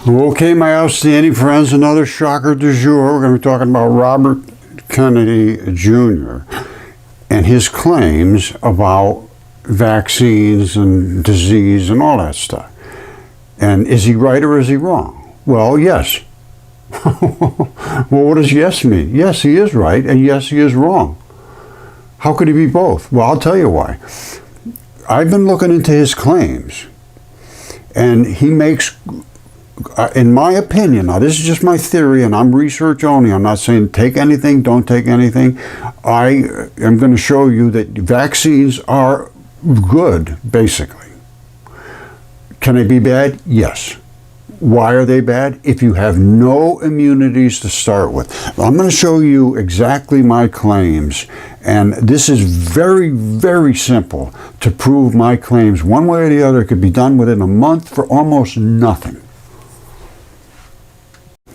Okay, my outstanding friends, another shocker du jour. We're going to be talking about Robert Kennedy Jr. and his claims about vaccines and disease and all that stuff. And is he right or is he wrong? Well, yes. Well, what does yes mean? Yes, he is right, and yes, he is wrong. How could he be both? Well, I'll tell you why. I've been looking into his claims, and he makes, in my opinion, now this is just my theory, and I'm research only. I'm not saying take anything, don't take anything. I am going to show you that vaccines are good, basically. Can they be bad? Yes. Why are they bad? If you have no immunities to start with. I'm going to show you exactly my claims, and this is very, very simple to prove my claims. One way or the other, it could be done within a month for almost nothing.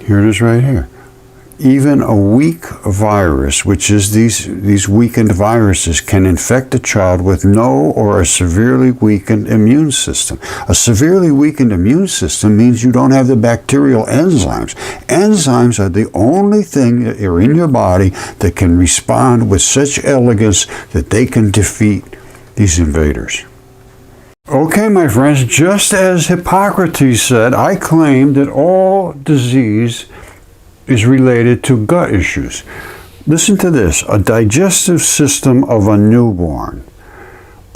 Here it is right here. Even a weak virus, which is these weakened viruses, can infect a child with no or a severely weakened immune system. A severely weakened immune system means you don't have the bacterial enzymes. Enzymes are the only thing that are in your body that can respond with such elegance that they can defeat these invaders. Okay, my friends, just as Hippocrates said, I claim that all disease is related to gut issues. Listen to this: a digestive system of a newborn.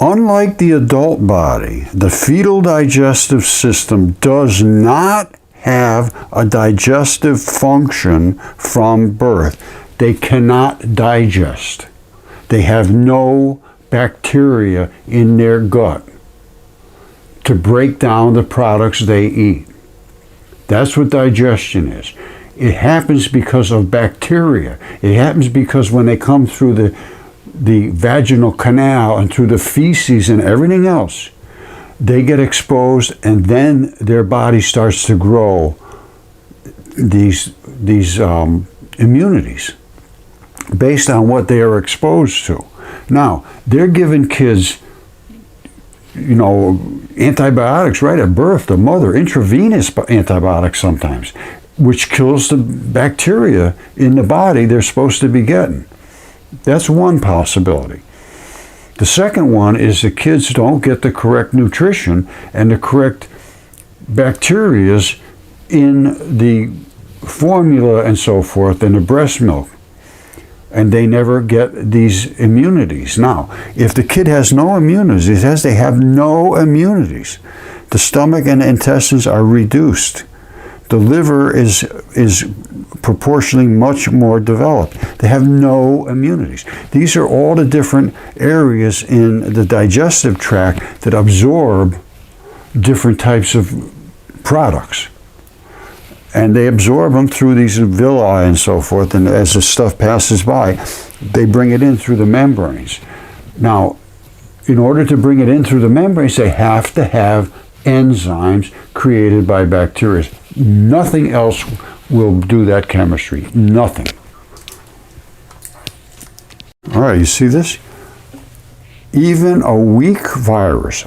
Unlike the adult body, the fetal digestive system does not have a digestive function from birth. They cannot digest. They have no bacteria in their gut to break down the products they eat. That's what digestion is. It happens because of bacteria. It happens because when they come through the vaginal canal and through the feces and everything else, they get exposed, and then their body starts to grow these immunities based on what they are exposed to. Now, they're giving kids, antibiotics right at birth, the mother, intravenous antibiotics sometimes, which kills the bacteria in the body they're supposed to be getting. That's one possibility. The second one is the kids don't get the correct nutrition and the correct bacteria in the formula and so forth in the breast milk, and they never get these immunities. Now, if the kid has no immunities, they have no immunities. The stomach and the intestines are reduced. The liver is proportionally much more developed. They have no immunities. These are all the different areas in the digestive tract that absorb different types of products. And they absorb them through these villi and so forth, and as the stuff passes by, they bring it in through the membranes. Now, in order to bring it in through the membranes, they have to have enzymes created by bacteria. Nothing else will do that chemistry. Nothing. All right, you see this? Even a weak virus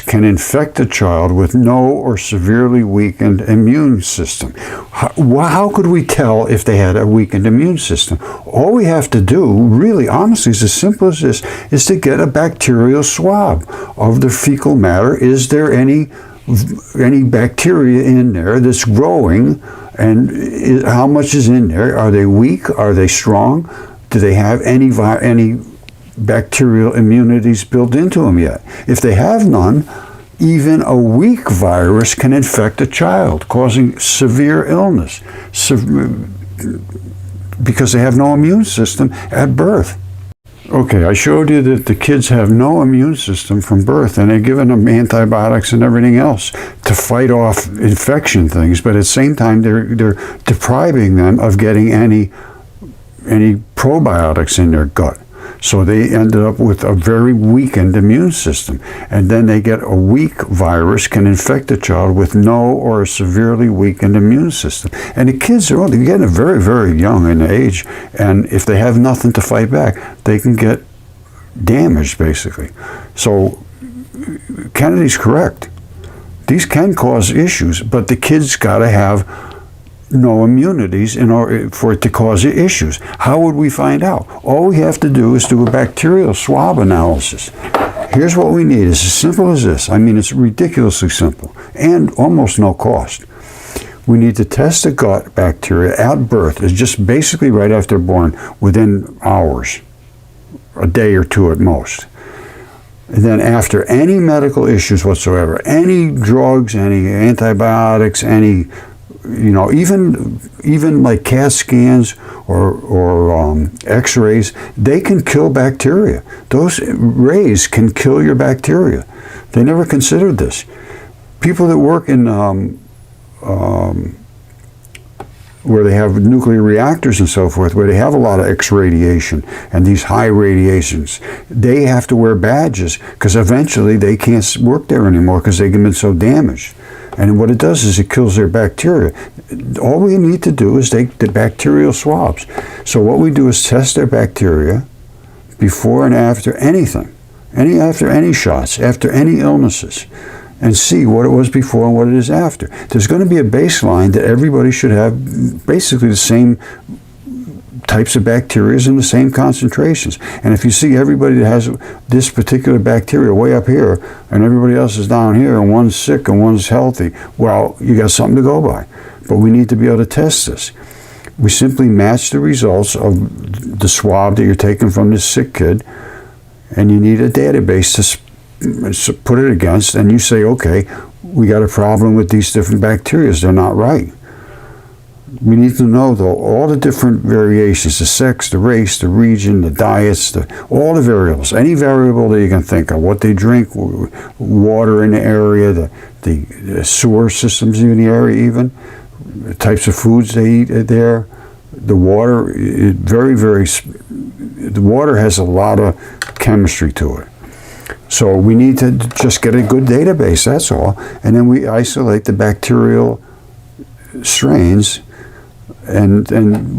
can infect a child with no or severely weakened immune system. How could we tell if they had a weakened immune system? All we have to do, really, honestly, is as simple as this, is to get a bacterial swab of the fecal matter. Is there any bacteria in there that's growing, and how much is in there? Are they weak? Are they strong? Do they have any bacterial immunities built into them yet? If they have none, even a weak virus can infect a child, causing severe illness because they have no immune system at birth. Okay, I showed you that the kids have no immune system from birth, and they're giving them antibiotics and everything else to fight off infection things, but at the same time they're depriving them of getting any probiotics in their gut. So they ended up with a very weakened immune system. And then they get a weak virus can infect a child with no or a severely weakened immune system. And the kids are getting very, very young in age. And if they have nothing to fight back, they can get damaged, basically. So Kennedy's correct. These can cause issues, but the kid's got to have no immunities in order for it to cause issues. How would we find out? All we have to do is do a bacterial swab analysis. Here's what we need. It's as simple as this. I mean, it's ridiculously simple and almost no cost. We need to test the gut bacteria at birth. It's just basically right after born, within hours, a day or two at most. And then after any medical issues whatsoever, any drugs, any antibiotics, any, you know, even like CAT scans or X-rays, they can kill bacteria. Those rays can kill your bacteria. They never considered this. People that work in where they have nuclear reactors and so forth, where they have a lot of X-radiation and these high radiations, they have to wear badges because eventually they can't work there anymore because they've been so damaged. And what it does is it kills their bacteria. All we need to do is take the bacterial swabs. So what we do is test their bacteria before and after anything, after any shots, after any illnesses, and see what it was before and what it is after. There's going to be a baseline that everybody should have basically the same types of bacteria in the same concentrations. And if you see everybody that has this particular bacteria way up here and everybody else is down here and one's sick and one's healthy, well, you got something to go by. But we need to be able to test this. We simply match the results of the swab that you're taking from this sick kid, and you need a database to put it against, and you say, okay, we got a problem with these different bacteria. They're not right. We need to know, though, all the different variations, the sex, the race, the region, the diets, all the variables, any variable that you can think of, what they drink, water in the area, the sewer systems in the area even, the types of foods they eat there, the water, the water has a lot of chemistry to it. So we need to just get a good database, that's all. And then we isolate the bacterial strains, and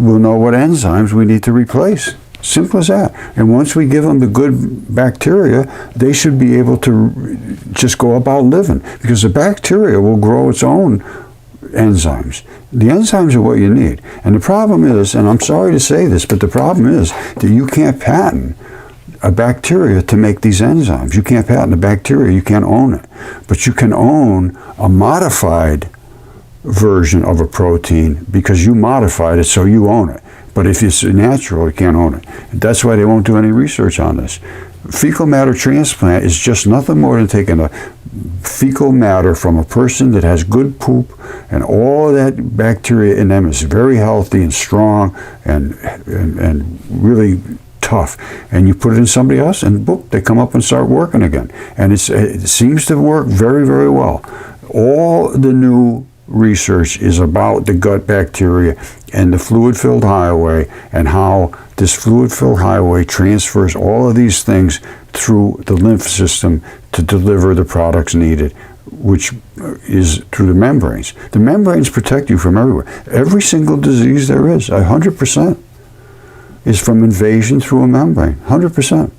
we'll know what enzymes we need to replace. Simple as that. And once we give them the good bacteria, they should be able to just go about living, because the bacteria will grow its own enzymes. The enzymes are what you need. And the problem is, and I'm sorry to say this, but the problem is that you can't patent a bacteria to make these enzymes. You can't patent a bacteria, you can't own it. But you can own a modified version of a protein because you modified it, so you own it. But if it's natural, you can't own it. That's why they won't do any research on this. Fecal matter transplant is just nothing more than taking a fecal matter from a person that has good poop, and all of that bacteria in them is very healthy and strong and really tough, and you put it in somebody else, and boop, they come up and start working again. And it seems to work very, very well. All the new research is about the gut bacteria and the fluid-filled highway, and how this fluid-filled highway transfers all of these things through the lymph system to deliver the products needed, which is through the membranes. The membranes protect you from everywhere. Every single disease there is, 100%. is from invasion through a membrane, 100%.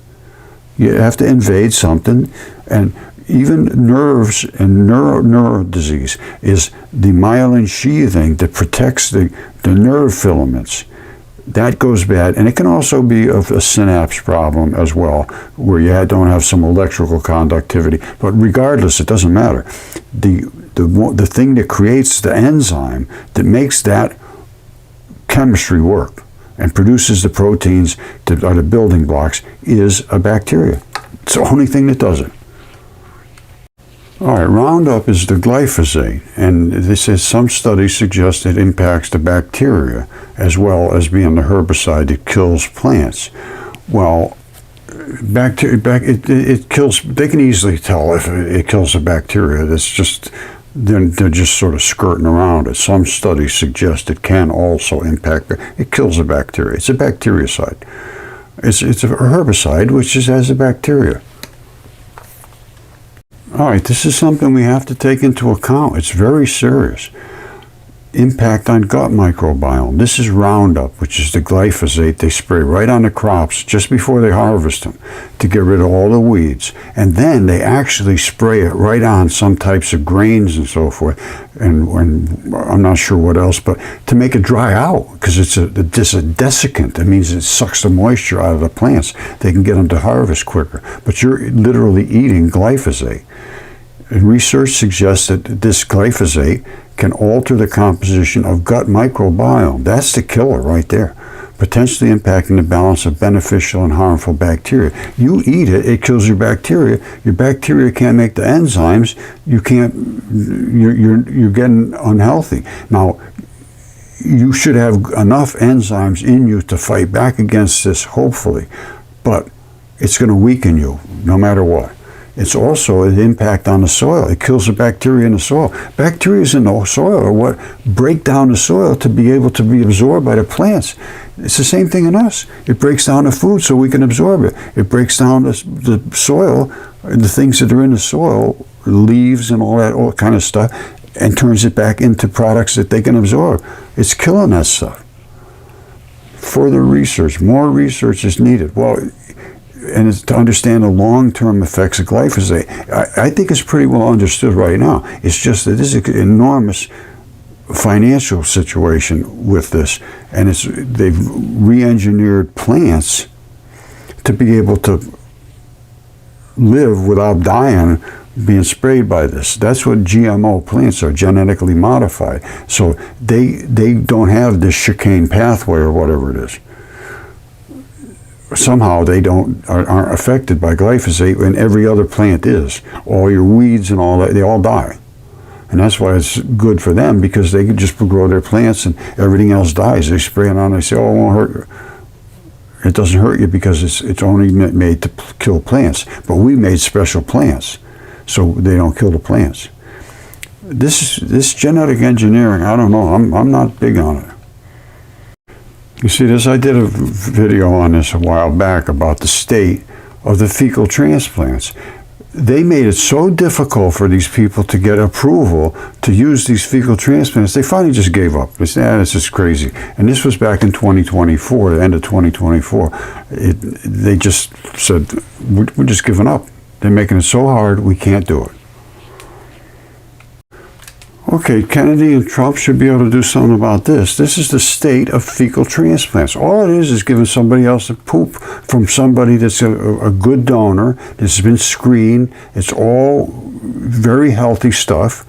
You have to invade something, and even nerves and neuro disease is the myelin sheathing that protects the nerve filaments. That goes bad, and it can also be a synapse problem as well, where you don't have some electrical conductivity. But regardless, it doesn't matter. The thing that creates the enzyme that makes that chemistry work and produces the proteins that are the building blocks is a bacteria. It's the only thing that does it. All right, Roundup is the glyphosate, and this is, some studies suggest it impacts the bacteria as well as being the herbicide that kills plants. Well, it kills. They can easily tell if it kills a bacteria. That's just they're just sort of skirting around it. Some studies suggest it can also impact. It kills a bacteria. It's a bactericide. It's a herbicide which has a bacteria. All right, this is something we have to take into account. It's very serious. Impact on gut microbiome. This is Roundup, which is the glyphosate they spray right on the crops just before they harvest them to get rid of all the weeds. And then they actually spray it right on some types of grains and so forth. And I'm not sure what else, but to make it dry out, because it's a desiccant. That means it sucks the moisture out of the plants. They can get them to harvest quicker. But you're literally eating glyphosate. And research suggests that this glyphosate can alter the composition of gut microbiome. That's the killer right there, potentially impacting the balance of beneficial and harmful bacteria. You eat it, it kills your bacteria. Your bacteria can't make the enzymes. You're getting unhealthy. Now, you should have enough enzymes in you to fight back against this, hopefully, but it's going to weaken you no matter what. It's also an impact on the soil. It kills the bacteria in the soil. Bacteria in the soil are what break down the soil to be able to be absorbed by the plants. It's the same thing in us. It breaks down the food so we can absorb it. It breaks down the soil, the things that are in the soil, leaves and all kind of stuff, and turns it back into products that they can absorb. It's killing that stuff. Further research, more research is needed. Well, and it's to understand the long-term effects of glyphosate. I think it's pretty well understood right now. It's just that this is an enormous financial situation with this, and they've re-engineered plants to be able to live without dying being sprayed by this. That's what GMO plants are, genetically modified. So they don't have this chicane pathway or whatever it is. Somehow they aren't affected by glyphosate, and every other plant is. All your weeds and all that, they all die. And that's why it's good for them, because they can just grow their plants and everything else dies. They spray it on, they say, oh, it won't hurt you. It doesn't hurt you because it's only made to kill plants. But we made special plants, so they don't kill the plants. This genetic engineering, I don't know, I'm not big on it. You see this? I did a video on this a while back about the state of the fecal transplants. They made it so difficult for these people to get approval to use these fecal transplants, they finally just gave up. They said, this is crazy. And this was back in 2024, the end of 2024. They just said, we're just giving up. They're making it so hard, we can't do it. Okay, Kennedy and Trump should be able to do something about this. This is the state of fecal transplants. All it is giving somebody else a poop from somebody that's a good donor, that's been screened. It's all very healthy stuff.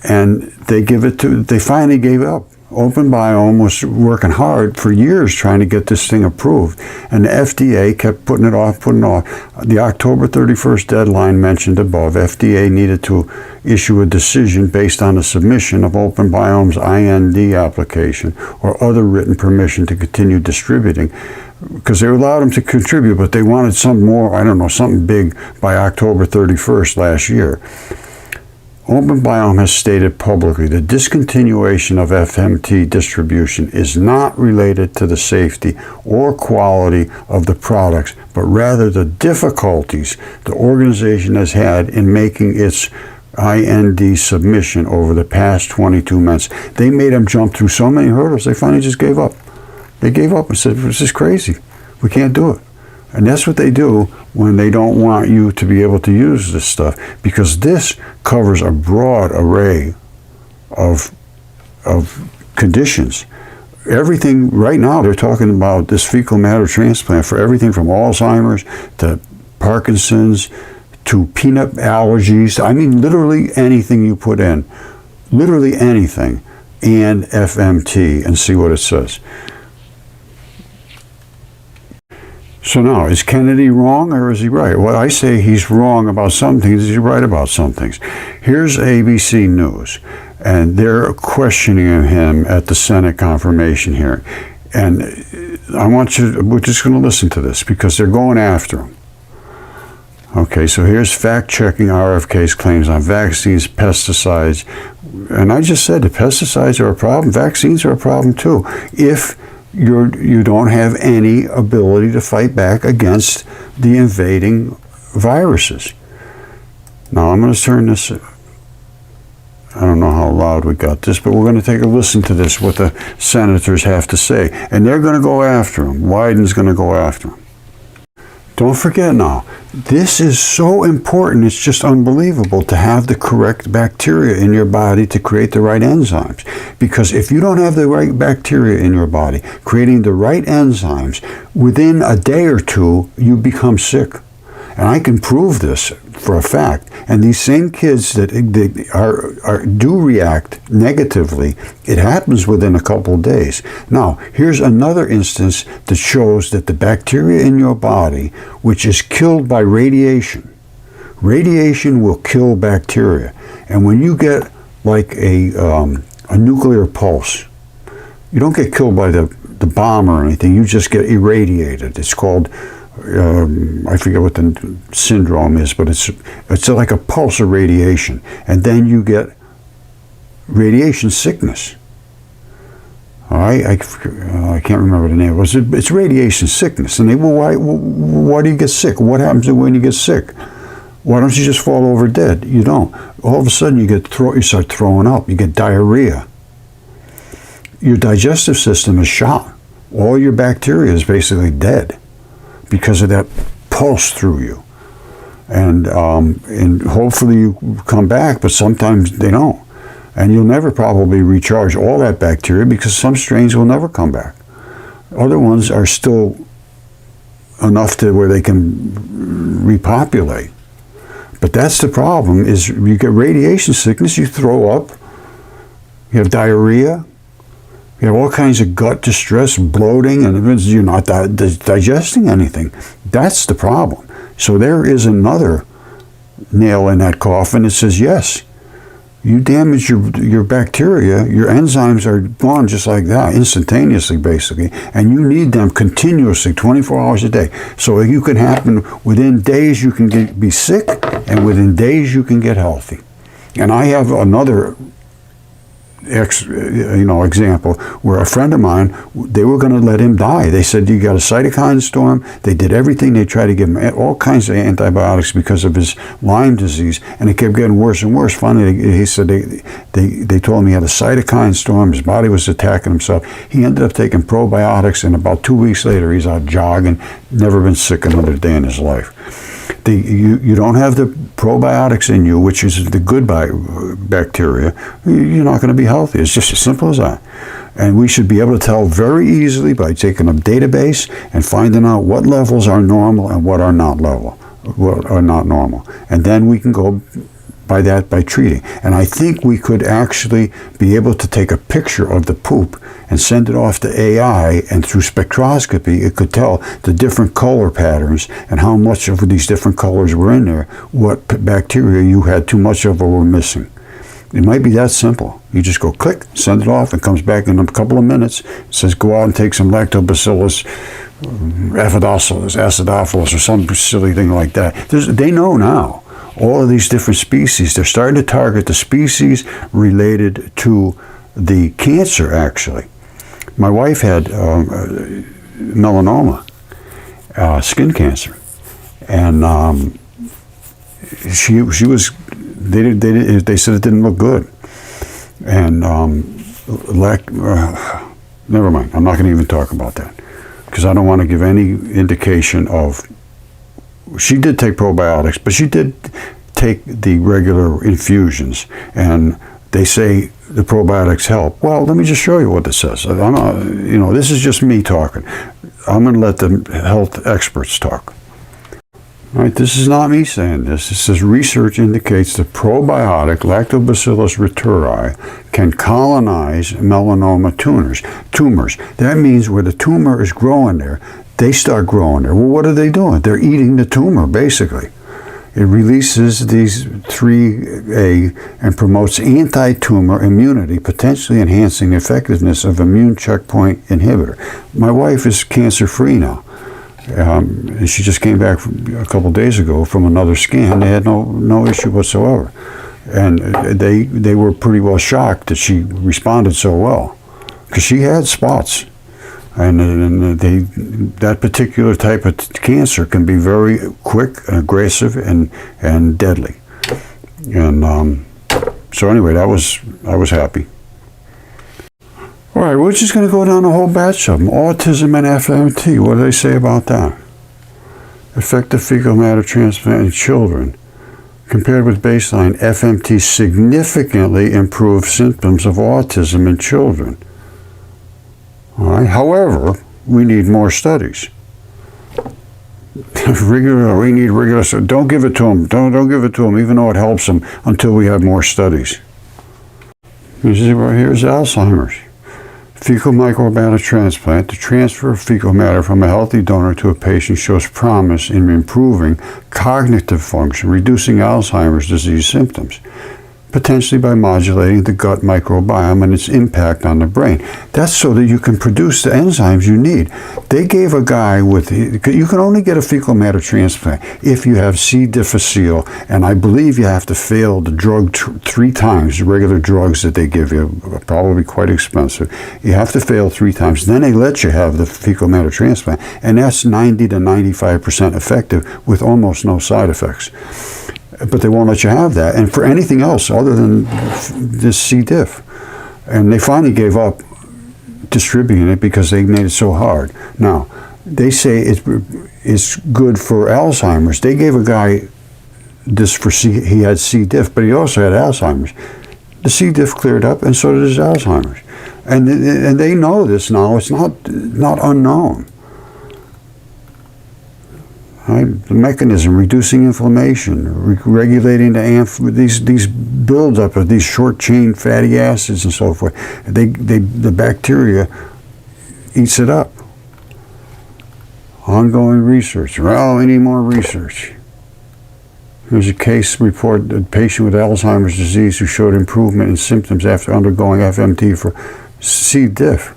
And they finally gave up. OpenBiome was working hard for years trying to get this thing approved, and the FDA kept putting it off. The October 31st deadline mentioned above, FDA needed to issue a decision based on the submission of OpenBiome's IND application or other written permission to continue distributing, because they allowed them to contribute, but they wanted something more, I don't know, something big by October 31st last year. OpenBiome has stated publicly the discontinuation of FMT distribution is not related to the safety or quality of the products, but rather the difficulties the organization has had in making its IND submission over the past 22 months. They made them jump through so many hurdles, they finally just gave up. They gave up and said, this is crazy. We can't do it. And that's what they do when they don't want you to be able to use this stuff, because this covers a broad array of conditions. Everything, right now they're talking about this fecal matter transplant for everything from Alzheimer's to Parkinson's to peanut allergies. I mean, literally anything you put in, literally anything, and FMT, and see what it says. So now, is Kennedy wrong or is he right? Well, I say he's wrong about some things, he's right about some things. Here's ABC News, and they're questioning him at the Senate confirmation hearing. And we're just going to listen to this because they're going after him. Okay, so here's fact-checking RFK's claims on vaccines, pesticides. And I just said the pesticides are a problem, vaccines are a problem too. If you don't have any ability to fight back against the invading viruses. Now I'm going to turn this I don't know how loud we got this, but we're going to take a listen to this, what the senators have to say. And they're going to go after him. Wyden's going to go after him. Don't forget now, this is so important, it's just unbelievable to have the correct bacteria in your body to create the right enzymes. Because if you don't have the right bacteria in your body, creating the right enzymes, within a day or two, you become sick. And I can prove this for a fact. And these same kids that do react negatively, it happens within a couple of days. Now, here's another instance that shows that the bacteria in your body, which is killed by radiation will kill bacteria. And when you get like a nuclear pulse, you don't get killed by the bomb or anything, you just get irradiated. It's called I forget what the syndrome is, but it's like a pulse of radiation, and then you get radiation sickness. All right, I can't remember the name. It's radiation sickness, and why do you get sick? What happens when you get sick? Why don't you just fall over dead? You don't. All of a sudden, you start throwing up. You get diarrhea. Your digestive system is shot. All your bacteria is basically dead because of that pulse through you. And hopefully you come back, but sometimes they don't. And you'll never probably recharge all that bacteria because some strains will never come back. Other ones are still enough to where they can repopulate. But that's the problem, is you get radiation sickness, you throw up, you have diarrhea, you have all kinds of gut distress, bloating, and you're not digesting anything. That's the problem. So there is another nail in that coffin that says, yes, you damage your bacteria, your enzymes are gone just like that, instantaneously basically, and you need them continuously, 24 hours a day. So you can happen within days you can be sick, and within days you can get healthy. And I have another example where a friend of mine, they were going to let him die. They said, you got a cytokine storm. They did everything. They tried to give him all kinds of antibiotics because of his Lyme disease, and it kept getting worse and worse. Finally, he said they told him he had a cytokine storm. His body was attacking himself. He ended up taking probiotics, and about 2 weeks later, he's out jogging, never been sick another day in his life. You don't have the probiotics in you, which is the good bacteria, you're not going to be healthy. It's just as simple as that. And we should be able to tell very easily by taking a database and finding out what levels are normal and what are not normal. And then we can go by treating. And I think we could actually be able to take a picture of the poop and send it off to AI, and through spectroscopy it could tell the different color patterns and how much of these different colors were in there, what bacteria you had too much of or were missing. It might be that simple. You just go click, send it off, it comes back in a couple of minutes. It says go out and take some lactobacillus acidophilus or some silly thing like that. They know now. All of these different species, they're starting to target the species related to the cancer, actually. My wife had melanoma, skin cancer, and she was, they said it didn't look good. And never mind, I'm not going to even talk about that, because I don't want to give any indication of. She did take probiotics, but she did take the regular infusions, and they say the probiotics help. Well, let me just show you what it says. This is just me talking. I'm going to let the health experts talk. All right, this is not me saying this. It says research indicates that probiotic Lactobacillus reuteri can colonize melanoma tumors. That means where the tumor is growing there, they start growing there. Well, what are they doing? They're eating the tumor, basically. It releases these 3A and promotes anti-tumor immunity, potentially enhancing the effectiveness of immune checkpoint inhibitor. My wife is cancer-free now. And she just came back a couple of days ago from another scan. They had no issue whatsoever. And they were pretty well shocked that she responded so well, because she had spots. And that particular type of cancer can be very quick and aggressive and deadly. And So anyway, I was happy. All right, we're just going to go down a whole batch of them. Autism and FMT, what do they say about that? Effective fecal matter transplant in children. Compared with baseline, FMT significantly improved symptoms of autism in children. All right. However, we need more studies. We need regular. So don't give it to them. Don't give it to them, even though it helps them, until we have more studies. Here's Alzheimer's. Fecal microbiota transplant. The transfer of fecal matter from a healthy donor to a patient shows promise in improving cognitive function, reducing Alzheimer's disease symptoms, potentially by modulating the gut microbiome and its impact on the brain. That's so that you can produce the enzymes you need. They gave a guy with, you can only get a fecal matter transplant if you have C. difficile, and I believe you have to fail the drug 3 times, the regular drugs that they give you, probably quite expensive. You have to fail 3 times, then they let you have the fecal matter transplant, and that's 90 to 95% effective with almost no side effects. But they won't let you have that, and for anything else other than this C. diff. And they finally gave up distributing it because they made it so hard. Now, they say it's good for Alzheimer's. They gave a guy this for C, he had C. diff, but he also had Alzheimer's. The C. diff cleared up, and so did his Alzheimer's. And they know this now. It's not unknown. Right? The mechanism, reducing inflammation, regulating these buildup of these short-chain fatty acids and so forth. The bacteria eats it up. Ongoing research. Well, we need more research. There's a case report, a patient with Alzheimer's disease who showed improvement in symptoms after undergoing FMT for C. diff.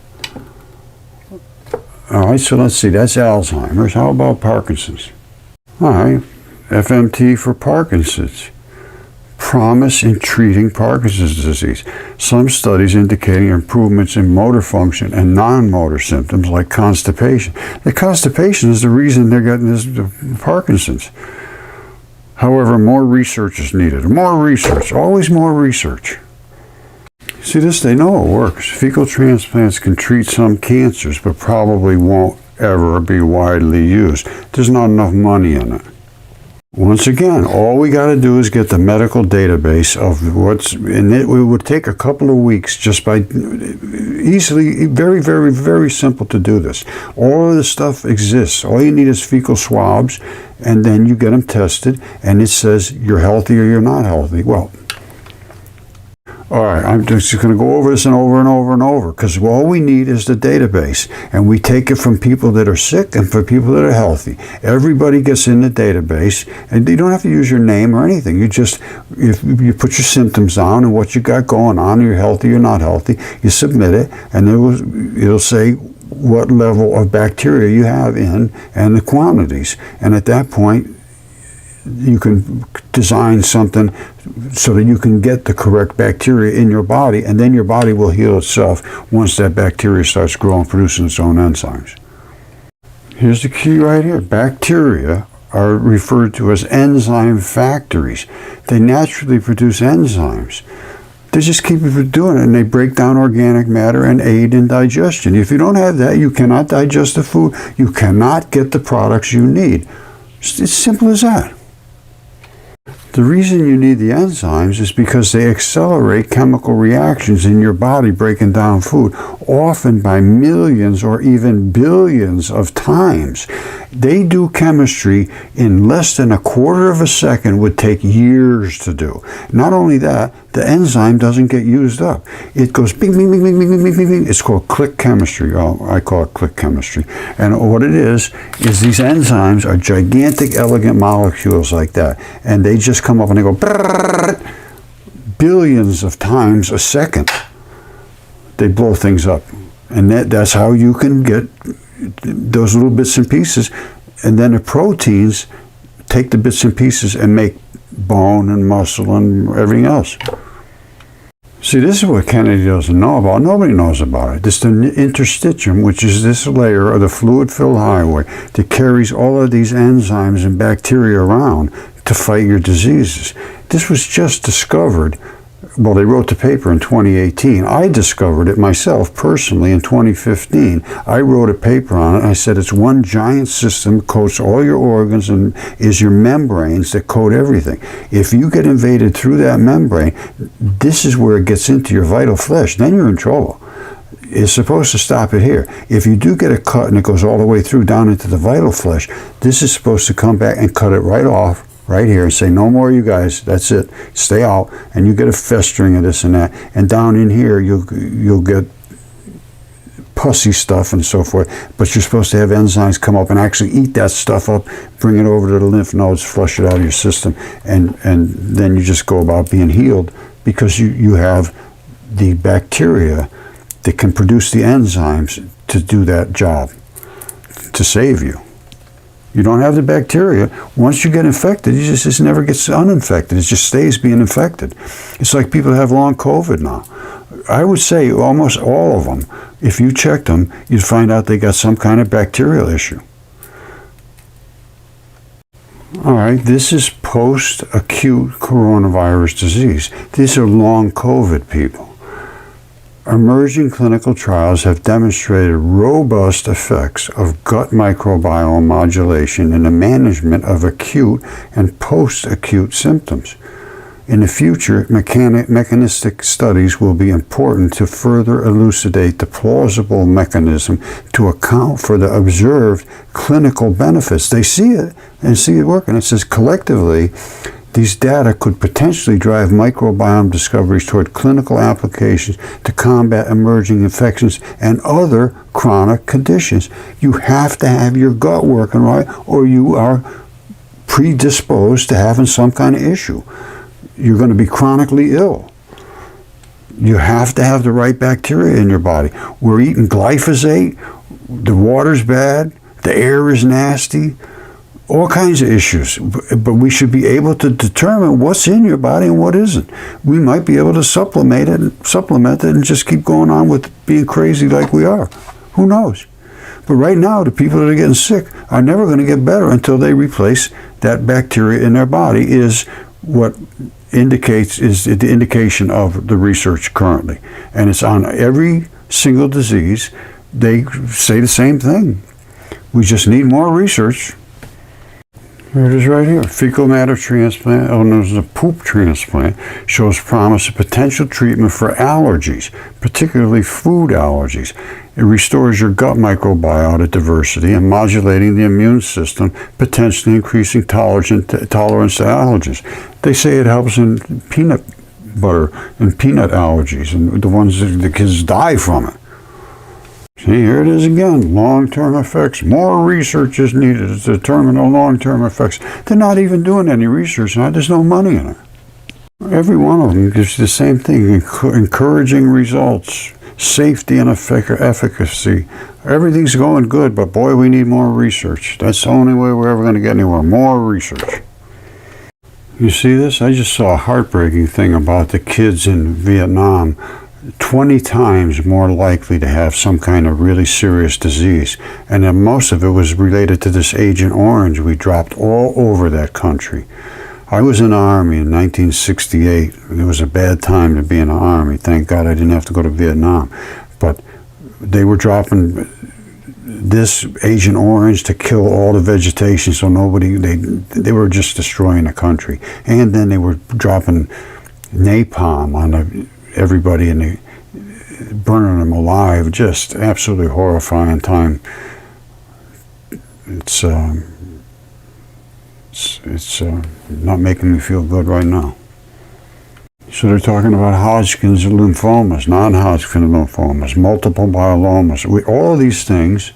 All right, so let's see, that's Alzheimer's. How about Parkinson's? All right, FMT for Parkinson's. Promise in treating Parkinson's disease. Some studies indicating improvements in motor function and non-motor symptoms like constipation. The constipation is the reason they're getting this Parkinson's. However, more research is needed. More research, always more research. See this, they know it works. Fecal transplants can treat some cancers, but probably won't ever be widely used. There's not enough money in it. Once again, all we got to do is get the medical database of what's, and it would take a couple of weeks just by easily, very, very, very simple to do this. All of this stuff exists. All you need is fecal swabs, and then you get them tested, and it says you're healthy or you're not healthy. Well, all right, I'm just going to go over this and over and over and over, because all we need is the database, and we take it from people that are sick and for people that are healthy. Everybody gets in the database, and you don't have to use your name or anything. You just, if you put your symptoms down and what you got going on, you're healthy or not healthy, you submit it, and it'll say what level of bacteria you have in and the quantities. And at that point, you can design something so that you can get the correct bacteria in your body, and then your body will heal itself once that bacteria starts growing, producing its own enzymes. Here's the key right here. Bacteria are referred to as enzyme factories. They naturally produce enzymes. They just keep doing it, and they break down organic matter and aid in digestion. If you don't have that, you cannot digest the food. You cannot get the products you need. It's simple as that. The reason you need the enzymes is because they accelerate chemical reactions in your body breaking down food, often by millions or even billions of times. They do chemistry in less than a quarter of a second, would take years to do. Not only that, the enzyme doesn't get used up. It goes bing, bing, bing, bing, bing, bing, bing, bing. It's called click chemistry. Oh, I call it click chemistry. And what it is these enzymes are gigantic, elegant molecules like that. And they just come up and they go billions of times a second. They blow things up. And that's how you can get those little bits and pieces. And then the proteins take the bits and pieces and make bone and muscle and everything else. See, this is what Kennedy doesn't know about. Nobody knows about it. This is the interstitium, which is this layer of the fluid-filled highway that carries all of these enzymes and bacteria around to fight your diseases. This was just discovered well, they wrote the paper in 2018. I discovered it myself personally in 2015. I wrote a paper on it. I said it's one giant system, coats all your organs, and is your membranes that coat everything. If you get invaded through that membrane, this is where it gets into your vital flesh. Then you're in trouble. It's supposed to stop it here. If you do get a cut and it goes all the way through down into the vital flesh, this is supposed to come back and cut it right off, right here, and say, no more you guys, that's it, stay out. And you get a festering of this and that. And down in here, you'll get pussy stuff and so forth. But you're supposed to have enzymes come up and actually eat that stuff up, bring it over to the lymph nodes, flush it out of your system, and then you just go about being healed, because you have the bacteria that can produce the enzymes to do that job, to save you. You don't have the bacteria. Once you get infected, it just never gets uninfected. It just stays being infected. It's like people have long COVID now. I would say almost all of them, if you checked them, you'd find out they got some kind of bacterial issue. All right, this is post-acute coronavirus disease. These are long COVID people. Emerging clinical trials have demonstrated robust effects of gut microbiome modulation in the management of acute and post-acute symptoms. In the future, mechanistic studies will be important to further elucidate the plausible mechanism to account for the observed clinical benefits. They see it and see it working. It says collectively, these data could potentially drive microbiome discoveries toward clinical applications to combat emerging infections and other chronic conditions. You have to have your gut working right, or you are predisposed to having some kind of issue. You're going to be chronically ill. You have to have the right bacteria in your body. We're eating glyphosate, the water's bad, the air is nasty, all kinds of issues, but we should be able to determine what's in your body and what isn't. We might be able to supplement it and just keep going on with being crazy like we are. Who knows? But right now, the people that are getting sick are never going to get better until they replace that bacteria in their body, is what indicates, is the indication of the research currently. And it's on every single disease. They say the same thing. We just need more research. Here it is right here. Fecal matter transplant, known as a poop transplant, shows promise of potential treatment for allergies, particularly food allergies. It restores your gut microbiota diversity and modulating the immune system, potentially increasing tolerance to allergens. They say it helps in peanut butter and peanut allergies, and the ones that the kids die from it. See, here it is again, long-term effects. More research is needed to determine the long-term effects. They're not even doing any research now. There's no money in it. Every one of them gives the same thing, encouraging results, safety and efficacy. Everything's going good, but boy, we need more research. That's the only way we're ever going to get anywhere, more research. You see this? I just saw a heartbreaking thing about the kids in Vietnam. 20 times more likely to have some kind of really serious disease. And then most of it was related to this Agent Orange we dropped all over that country. I was in the Army in 1968. It was a bad time to be in the Army. Thank God I didn't have to go to Vietnam. But they were dropping this Agent Orange to kill all the vegetation, so they were just destroying the country. And then they were dropping napalm on everybody and burning them alive. Just absolutely horrifying time. It's not making me feel good right now. So they're talking about Hodgkin's lymphomas, non-Hodgkin lymphomas, multiple myelomas. All of these things,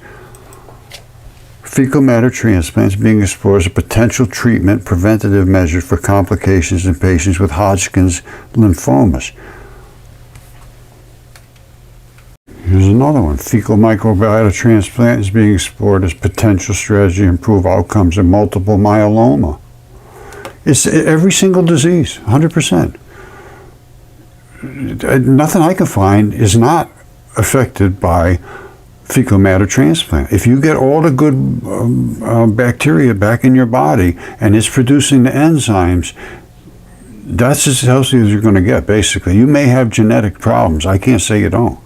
fecal matter transplants being explored as a potential treatment, preventative measure for complications in patients with Hodgkin's lymphomas. Here's another one. Fecal microbiota transplant is being explored as potential strategy to improve outcomes in multiple myeloma. It's every single disease, 100%. Nothing I can find is not affected by fecal matter transplant. If you get all the good bacteria back in your body and it's producing the enzymes That's as healthy as you're going to get, basically. You may have genetic problems. I can't say you don't.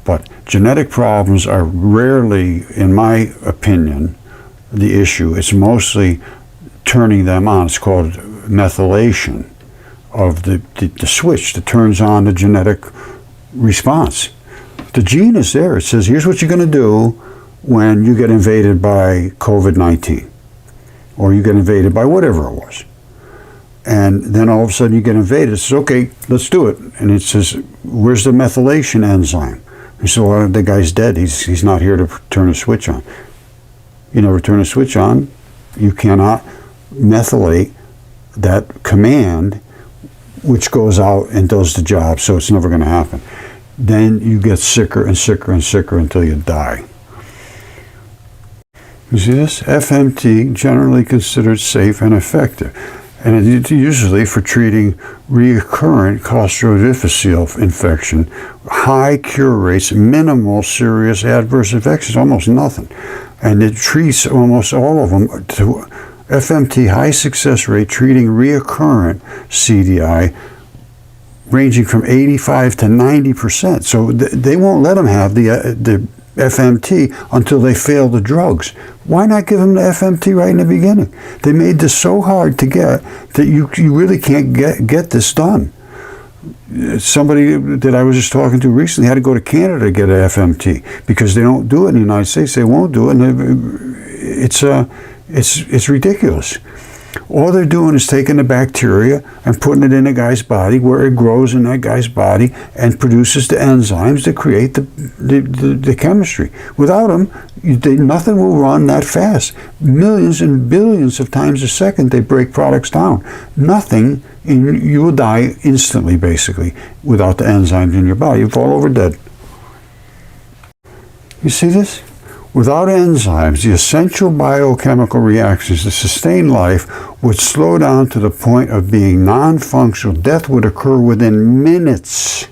But genetic problems are rarely, in my opinion, the issue. It's mostly turning them on. It's called methylation of the switch that turns on the genetic response. The gene is there. It says, here's what you're going to do when you get invaded by COVID-19, or you get invaded by whatever it was. And then all of a sudden you get invaded. It says, okay, let's do it. And it says, where's the methylation enzyme? You say, well, the guy's dead. He's not here to turn a switch on. You never turn a switch on. You cannot methylate that command, which goes out and does the job, so it's never going to happen. Then you get sicker and sicker and sicker until you die. You see this? FMT, generally considered safe and effective. And it's usually for treating recurrent Clostridium difficile infection, high cure rates, minimal serious adverse effects, almost nothing. And it treats almost all of them to FMT, high success rate treating recurrent CDI, ranging from 85 to 90%. So they won't let them have the FMT until they fail the drugs. Why not give them the FMT right in the beginning? They made this so hard to get that you really can't get this done. Somebody that I was just talking to recently had to go to Canada to get an FMT because they don't do it in the United States. They won't do it, and it's ridiculous. All they're doing is taking the bacteria and putting it in a guy's body where it grows in that guy's body and produces the enzymes that create the chemistry. Without them, nothing will run that fast. Millions and billions of times a second they break products down. Nothing, you will die instantly, basically, without the enzymes in your body. You fall over dead. You see this? Without enzymes, the essential biochemical reactions to sustain life would slow down to the point of being non-functional. Death would occur within minutes.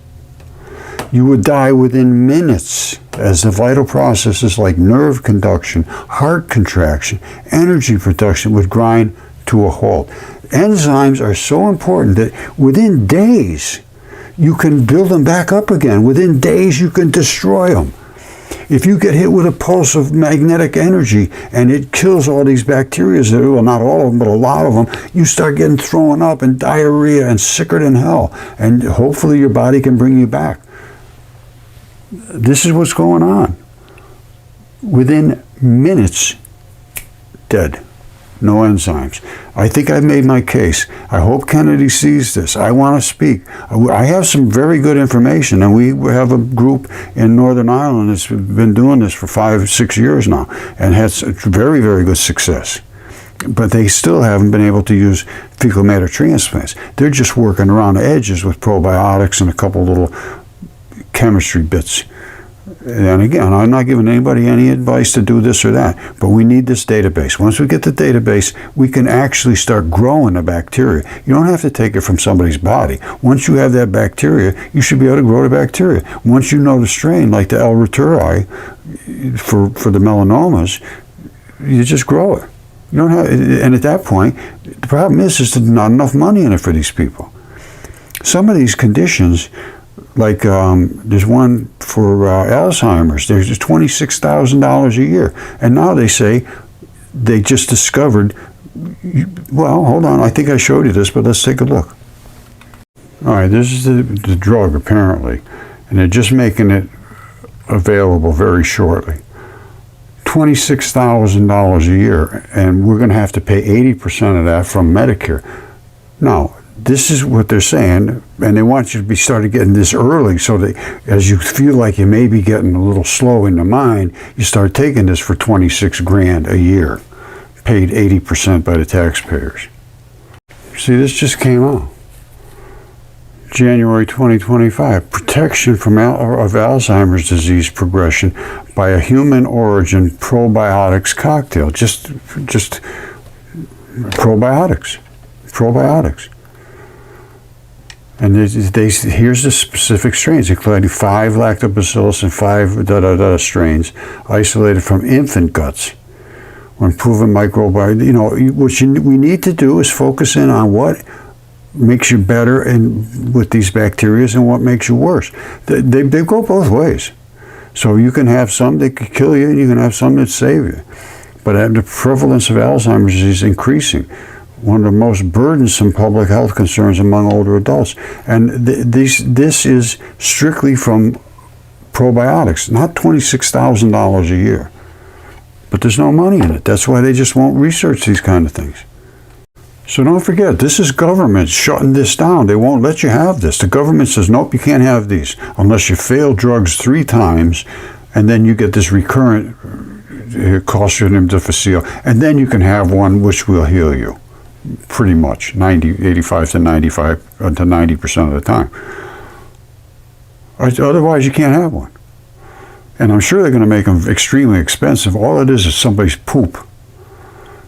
You would die within minutes as the vital processes like nerve conduction, heart contraction, energy production would grind to a halt. Enzymes are so important that within days you can build them back up again. Within days you can destroy them. If you get hit with a pulse of magnetic energy and it kills all these bacteria, well, not all of them, but a lot of them, you start getting thrown up and diarrhea and sicker than hell. And hopefully your body can bring you back. This is what's going on. Within minutes, dead. No enzymes. I think I've made my case. I hope Kennedy sees this. I want to speak. I have some very good information, and we have a group in Northern Ireland that's been doing this for 5 or 6 years now and has very, very good success. But they still haven't been able to use fecal matter transplants. They're just working around the edges with probiotics and a couple little chemistry bits. And again, I'm not giving anybody any advice to do this or that, but we need this database. Once we get the database, we can actually start growing the bacteria. You don't have to take it from somebody's body. Once you have that bacteria, you should be able to grow the bacteria. Once you know the strain, like the L. reuteri for the melanomas, you just grow it. You don't have, and at that point, the problem is there's not enough money in it for these people. Some of these conditions, like there's one for Alzheimer's, there's $26,000 a year. And now they say they just discovered, well, hold on, I think I showed you this, but let's take a look. All right, this is the drug, apparently, and they're just making it available very shortly. $26,000 a year, and we're going to have to pay 80% of that from Medicare. Now, this is what they're saying, and they want you to be started getting this early so that as you feel like you may be getting a little slow in the mind, you start taking this for $26,000 a year, paid 80% by the taxpayers. See, this just came out. January 2025, protection from of Alzheimer's disease progression by a human origin probiotics cocktail. Just probiotics. And here's the specific strains, including 5 lactobacillus and 5 strains, isolated from infant guts. When proven microbiome, what we need to do is focus in on what makes you better with these bacteria and what makes you worse. They go both ways. So you can have some that could kill you, and you can have some that save you. But the prevalence of Alzheimer's is increasing. One of the most burdensome public health concerns among older adults. And this is strictly from probiotics, not $26,000 a year. But there's no money in it. That's why they just won't research these kind of things. So don't forget, this is government shutting this down. They won't let you have this. The government says, nope, you can't have these unless you fail drugs 3 times, and then you get this recurrent Clostridium difficile, and then you can have one which will heal you, pretty much, 85 to 95 to 90% of the time. Otherwise, you can't have one. And I'm sure they're going to make them extremely expensive. All it is somebody's poop.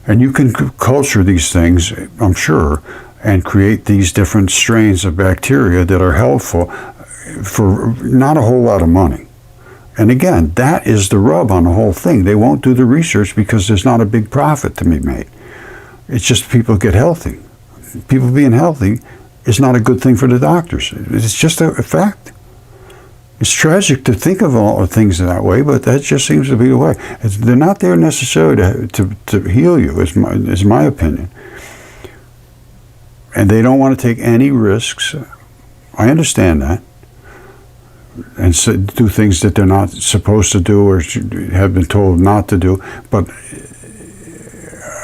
And you can culture these things, I'm sure, and create these different strains of bacteria that are helpful for not a whole lot of money. And again, that is the rub on the whole thing. They won't do the research because there's not a big profit to be made. It's just people get healthy. People being healthy is not a good thing for the doctors. It's just a fact. It's tragic to think of all things that way, but that just seems to be the way. They're not there necessarily to heal you, is my opinion. And they don't want to take any risks. I understand that. And so do things that they're not supposed to do or have been told not to do. But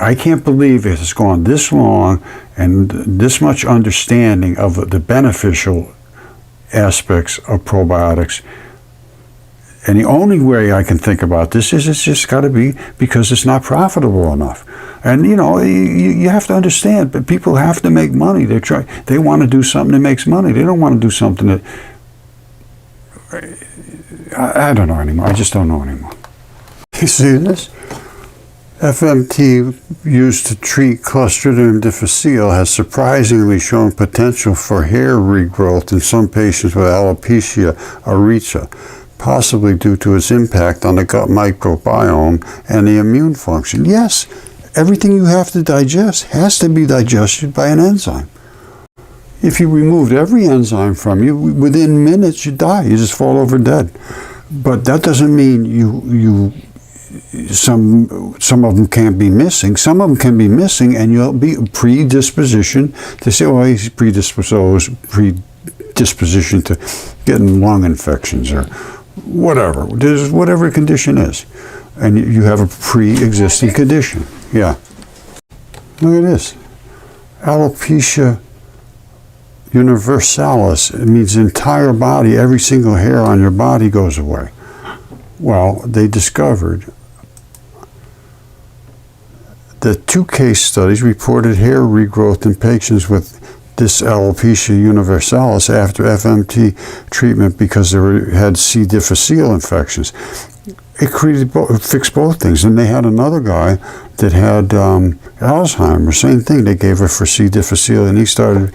I can't believe it has gone this long and this much understanding of the beneficial aspects of probiotics. And the only way I can think about this is it's just got to be because it's not profitable enough. And you have to understand, but people have to make money. They want to do something that makes money. They don't want to do something that I don't know anymore. I just don't know anymore. You see this? FMT used to treat Clostridium difficile has surprisingly shown potential for hair regrowth in some patients with alopecia areata, possibly due to its impact on the gut microbiome and the immune function. Yes, everything you have to digest has to be digested by an enzyme. If you removed every enzyme from you, within minutes you die. You just fall over dead. But that doesn't mean some of them can't be missing. Some of them can be missing, and you'll be predisposition to say, "Oh, he's predisposition to getting lung infections or whatever." There's whatever condition is, and you have a pre-existing condition. Yeah. Look at this, alopecia universalis. It means the entire body, every single hair on your body goes away. Well, they discovered that 2 case studies reported hair regrowth in patients with this alopecia universalis after FMT treatment because they had C. difficile infections. It fixed both things. And they had another guy that had Alzheimer, same thing. They gave it for C. difficile, and he started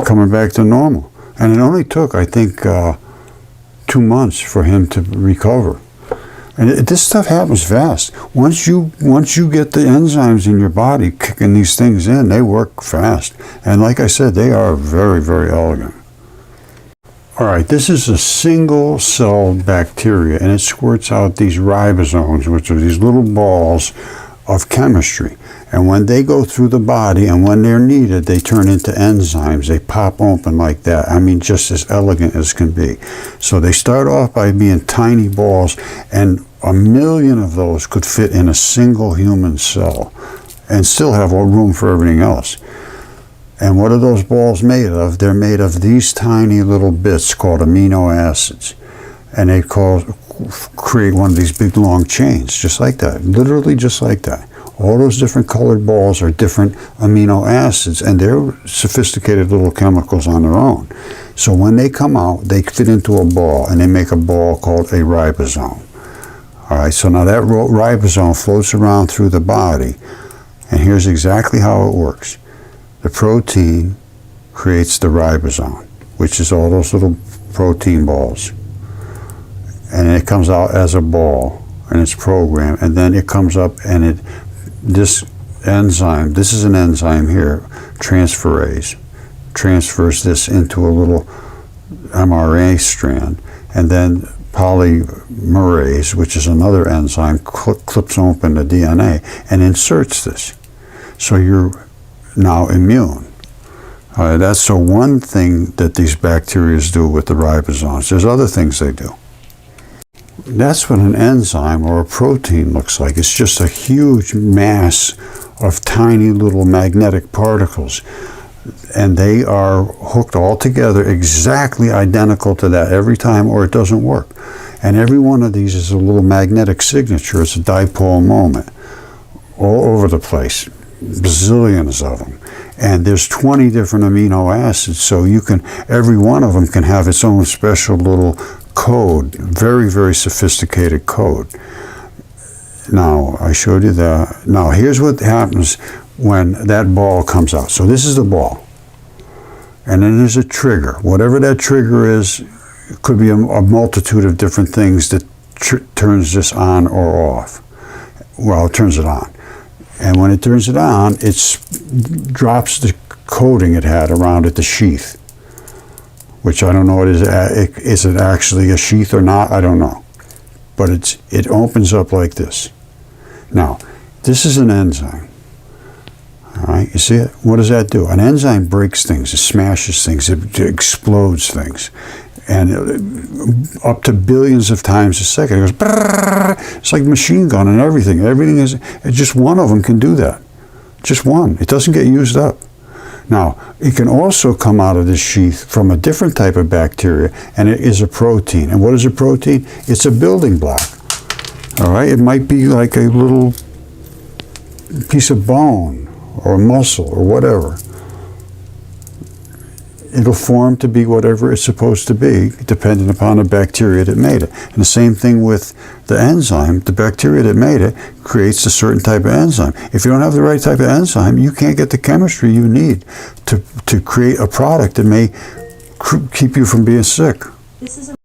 coming back to normal. And it only took, I think, 2 months for him to recover. And this stuff happens fast. Once you get the enzymes in your body kicking these things in, they work fast. And like I said, they are very, very elegant. All right, this is a single-celled bacteria, and it squirts out these ribosomes, which are these little balls of chemistry. And when they go through the body and when they're needed, they turn into enzymes. They pop open like that. I mean, just as elegant as can be. So they start off by being tiny balls, and 1 million of those could fit in a single human cell and still have room for everything else. And what are those balls made of? They're made of these tiny little bits called amino acids. And they create one of these big long chains, just like that, literally just like that. All those different colored balls are different amino acids, and they're sophisticated little chemicals on their own. So when they come out, they fit into a ball, and they make a ball called a ribosome. All right, so now that ribosome floats around through the body, and here's exactly how it works. The protein creates the ribosome, which is all those little protein balls. And it comes out as a ball, and it's programmed, and then it comes up and this enzyme, this is an enzyme here, transferase. transfers this into a little mRNA strand, and then polymerase, which is another enzyme, clips open the DNA and inserts this. So you're now immune. That's the one thing that these bacteria do with the ribosomes. There's other things they do. That's what an enzyme or a protein looks like. It's just a huge mass of tiny little magnetic particles. And they are hooked all together exactly identical to that every time, or it doesn't work. And every one of these is a little magnetic signature. It's a dipole moment all over the place, bazillions of them. And there's 20 different amino acids, so you can, every one of them can have its own special little code, very, very sophisticated code. Now, I showed you that. Now, here's what happens when that ball comes out. So this is the ball. And then there's a trigger. Whatever that trigger is, it could be a multitude of different things that turns this on or off. Well, it turns it on. And when it turns it on, it drops the coating it had around it, the sheath. Which I don't know what it is. Is it actually a sheath or not? I don't know. But it opens up like this. Now, this is an enzyme. All right, you see it? What does that do? An enzyme breaks things, it smashes things, it explodes things. And up to billions of times a second, it goes, brrr. It's like a machine gun and everything. Everything is, just one of them can do that. Just one. It doesn't get used up. Now, it can also come out of this sheath from a different type of bacteria, and it is a protein. And what is a protein? It's a building block. All right, it might be like a little piece of bone or a muscle or whatever. It'll form to be whatever it's supposed to be, depending upon the bacteria that made it. And the same thing with the enzyme. The bacteria that made it creates a certain type of enzyme. If you don't have the right type of enzyme, you can't get the chemistry you need to create a product that may keep you from being sick.